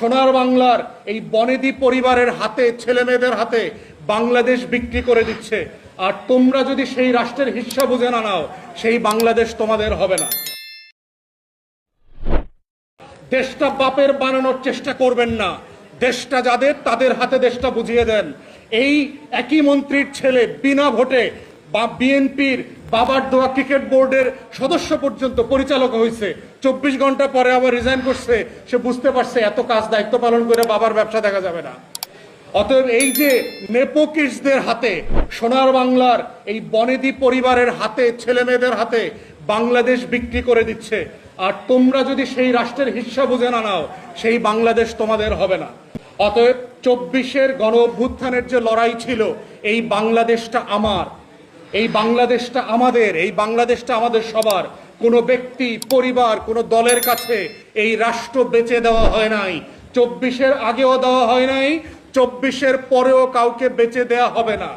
সোনার বাংলার এই বনেদি পরিবারের হাতে, ছেলে মেয়েদের হাতে বাংলাদেশ বিক্রি করে দিচ্ছে। আর তোমরা যদি সেই রাষ্ট্রের হিস্সা বুঝে না নাও, সেই বাংলাদেশ তোমাদের হবে না। দেশটা বাপের বানানোর চেষ্টা করবেন না। দেশটা যাদের, তাদের হাতে দেশটা বুঝিয়ে দেন। এই একই মন্ত্রীর ছেলে বিনা ভোটে বা বিএনপির বাবার দোয়া ক্রিকেট বোর্ডের সদস্য পর্যন্ত পরিচালক হয়েছে, 24 ঘন্টা পরে আবার রিজাইন করছে। সে বুঝতে পারছে এত কাজ দায়িত্ব পালন করে বাবার ব্যবসা দেখা যাবে না। অতএব এই যে নেপোকিস্টদের হাতে, সোনার বাংলার এই বনেদি পরিবারের হাতে, ছেলে মেয়েদের হাতে বাংলাদেশ বিক্রি করে দিচ্ছে। আর তোমরা যদি সেই রাষ্ট্রের হিস্সা বুঝে না নাও, সেই বাংলাদেশ তোমাদের হবে না। অতএব 24-এর গণ অভ্যুত্থানের যে লড়াই ছিল, এই বাংলাদেশটা আমার, এই বাংলাদেশটা আমাদের, এই বাংলাদেশটা আমাদের সবার। কোনো ব্যক্তি, পরিবার, কোনো দলের কাছে এই রাষ্ট্র বেচে দেওয়া হয় নাই। 24-এর আগেও দেওয়া হয় নাই, 24-এর পরেও কাউকে বেচে দেওয়া হবে না।